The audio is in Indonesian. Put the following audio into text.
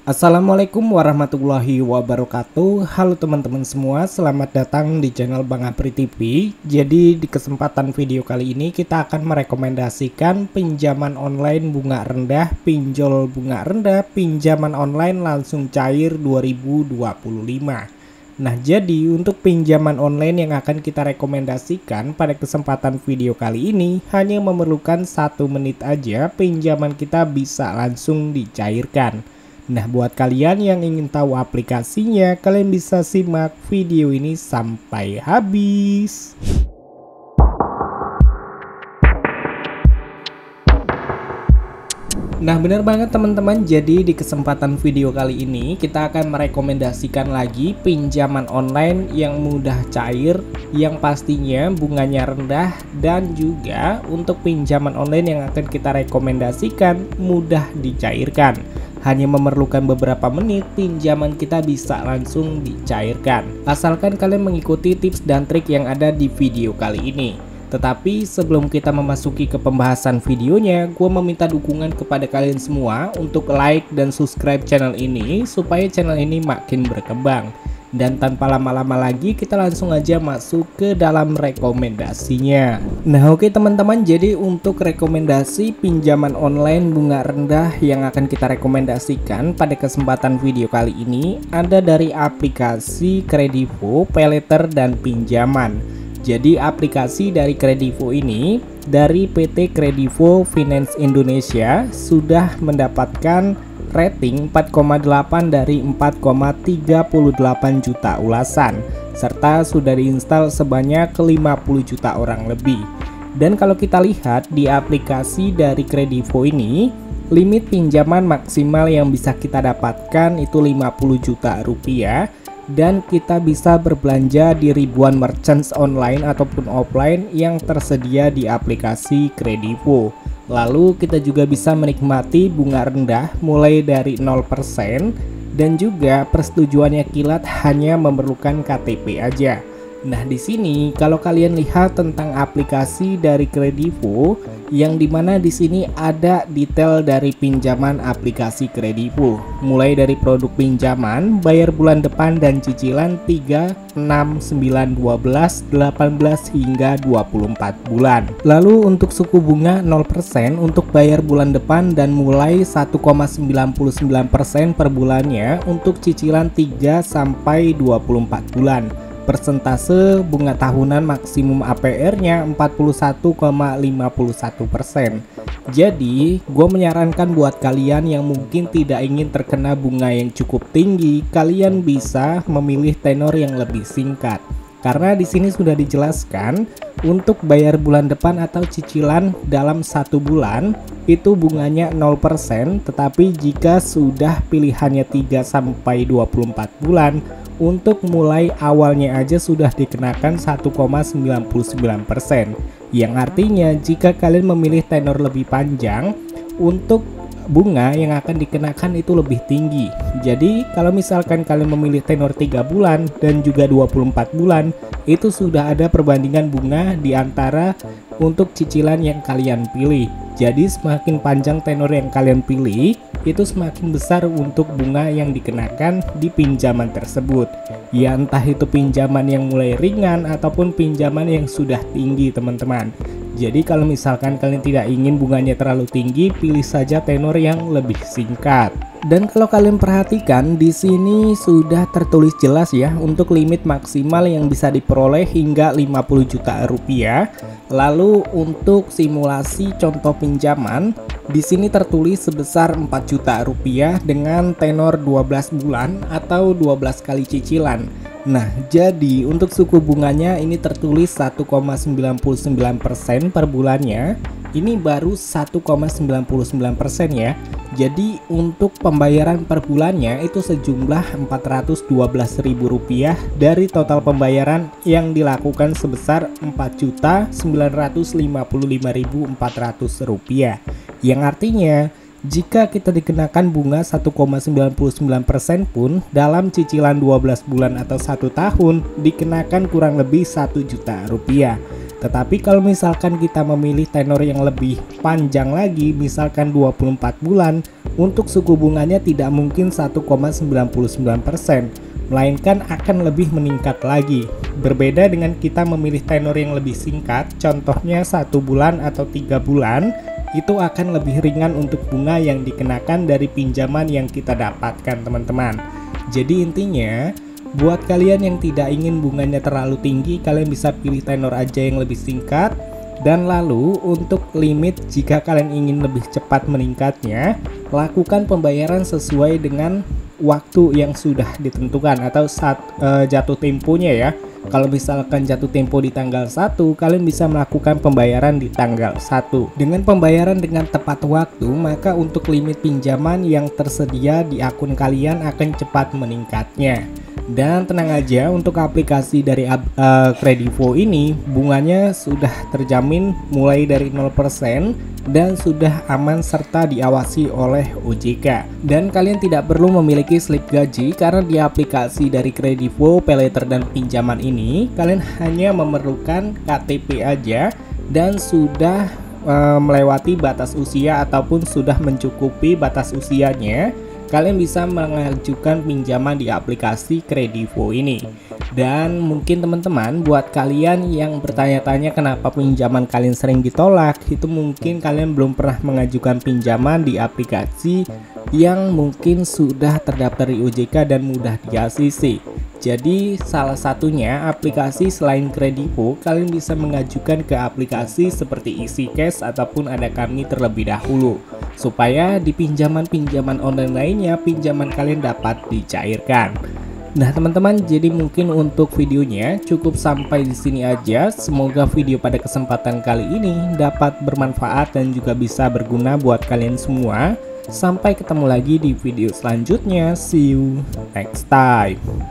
Assalamualaikum warahmatullahi wabarakatuh. Halo teman-teman semua, selamat datang di channel Bang Apri TV. Jadi di kesempatan video kali ini kita akan merekomendasikan pinjaman online bunga rendah, pinjol bunga rendah, pinjaman online langsung cair 2025. Nah, jadi untuk pinjaman online yang akan kita rekomendasikan pada kesempatan video kali ini hanya memerlukan 1 menit aja pinjaman kita bisa langsung dicairkan. Nah, buat kalian yang ingin tahu aplikasinya, kalian bisa simak video ini sampai habis. Nah, benar banget teman-teman. Jadi di kesempatan video kali ini kita akan merekomendasikan lagi pinjaman online yang mudah cair, yang pastinya bunganya rendah, dan juga untuk pinjaman online yang akan kita rekomendasikan mudah dicairkan. Hanya memerlukan beberapa menit, pinjaman kita bisa langsung dicairkan. Asalkan kalian mengikuti tips dan trik yang ada di video kali ini. Tetapi sebelum kita memasuki ke pembahasan videonya, gue meminta dukungan kepada kalian semua untuk like dan subscribe channel ini supaya channel ini makin berkembang. Dan tanpa lama-lama lagi kita langsung aja masuk ke dalam rekomendasinya. Nah oke teman-teman, jadi untuk rekomendasi pinjaman online bunga rendah yang akan kita rekomendasikan pada kesempatan video kali ini ada dari aplikasi Kredivo, Paylater, dan Pinjaman. Jadi aplikasi dari Kredivo ini dari PT Kredivo Finance Indonesia sudah mendapatkan rating 4,8 dari 4,38 juta ulasan, serta sudah diinstal sebanyak 50 juta orang lebih. Dan kalau kita lihat di aplikasi dari Kredivo ini, limit pinjaman maksimal yang bisa kita dapatkan itu 50 juta rupiah, dan kita bisa berbelanja di ribuan merchants online ataupun offline yang tersedia di aplikasi Kredivo. Lalu kita juga bisa menikmati bunga rendah mulai dari 0% dan juga persetujuannya kilat hanya memerlukan KTP aja. Nah, di sini kalau kalian lihat tentang aplikasi dari Kredivo, yang dimana di sini ada detail dari pinjaman aplikasi Kredivo, mulai dari produk pinjaman, bayar bulan depan dan cicilan 3, 6, 9, 12, 18 hingga 24 bulan. Lalu untuk suku bunga 0% untuk bayar bulan depan dan mulai 1,99% per bulannya untuk cicilan 3 sampai 24 bulan. Persentase bunga tahunan maksimum APR-nya 41,51%. Jadi, gue menyarankan buat kalian yang mungkin tidak ingin terkena bunga yang cukup tinggi, kalian bisa memilih tenor yang lebih singkat. Karena di sini sudah dijelaskan untuk bayar bulan depan atau cicilan dalam 1 bulan itu bunganya 0%, tetapi jika sudah pilihannya 3 sampai 24 bulan, untuk mulai awalnya aja sudah dikenakan 1,99%, yang artinya jika kalian memilih tenor lebih panjang, untuk bunga yang akan dikenakan itu lebih tinggi. Jadi kalau misalkan kalian memilih tenor 3 bulan dan juga 24 bulan, itu sudah ada perbandingan bunga di antara untuk cicilan yang kalian pilih. Jadi semakin panjang tenor yang kalian pilih, itu semakin besar untuk bunga yang dikenakan di pinjaman tersebut. Ya entah itu pinjaman yang mulai ringan ataupun pinjaman yang sudah tinggi teman-teman. Jadi kalau misalkan kalian tidak ingin bunganya terlalu tinggi, pilih saja tenor yang lebih singkat. Dan kalau kalian perhatikan di sini sudah tertulis jelas ya untuk limit maksimal yang bisa diperoleh hingga 50 juta rupiah. Lalu untuk simulasi contoh pinjaman di sini tertulis sebesar 4 juta rupiah dengan tenor 12 bulan atau 12 kali cicilan. Nah, jadi untuk suku bunganya ini tertulis 1,99% per bulannya. Ini baru 1,99% ya. Jadi untuk pembayaran per bulannya itu sejumlah Rp412.000 dari total pembayaran yang dilakukan sebesar Rp4.955.400, yang artinya jika kita dikenakan bunga 1,99% pun dalam cicilan 12 bulan atau 1 tahun dikenakan kurang lebih Rp1 juta. Tetapi kalau misalkan kita memilih tenor yang lebih panjang lagi, misalkan 24 bulan, untuk suku bunganya tidak mungkin 1,99%, melainkan akan lebih meningkat lagi. Berbeda dengan kita memilih tenor yang lebih singkat, contohnya 1 bulan atau 3 bulan, itu akan lebih ringan untuk bunga yang dikenakan dari pinjaman yang kita dapatkan, teman-teman. Jadi intinya, buat kalian yang tidak ingin bunganya terlalu tinggi, kalian bisa pilih tenor aja yang lebih singkat. Dan lalu untuk limit, jika kalian ingin lebih cepat meningkatnya, lakukan pembayaran sesuai dengan waktu yang sudah ditentukan atau saat jatuh temponya ya. Kalau misalkan jatuh tempo di tanggal 1, kalian bisa melakukan pembayaran di tanggal 1. Dengan pembayaran dengan tepat waktu, maka untuk limit pinjaman yang tersedia di akun kalian akan cepat meningkatnya. Dan tenang aja, untuk aplikasi dari Kredivo ini bunganya sudah terjamin mulai dari 0% dan sudah aman serta diawasi oleh OJK. Dan kalian tidak perlu memiliki slip gaji karena di aplikasi dari Kredivo, Paylater dan pinjaman ini kalian hanya memerlukan KTP aja dan sudah melewati batas usia ataupun sudah mencukupi batas usianya. Kalian bisa mengajukan pinjaman di aplikasi Kredivo ini. Dan mungkin teman-teman, buat kalian yang bertanya-tanya kenapa pinjaman kalian sering ditolak, itu mungkin kalian belum pernah mengajukan pinjaman di aplikasi yang mungkin sudah terdaftar di OJK dan mudah di-ACC. Jadi salah satunya aplikasi selain Kredivo, kalian bisa mengajukan ke aplikasi seperti EasyCash ataupun Ada Kami terlebih dahulu, supaya di pinjaman-pinjaman online lainnya pinjaman kalian dapat dicairkan. Nah teman-teman, jadi mungkin untuk videonya cukup sampai di sini aja. Semoga video pada kesempatan kali ini dapat bermanfaat dan juga bisa berguna buat kalian semua. Sampai ketemu lagi di video selanjutnya. See you next time.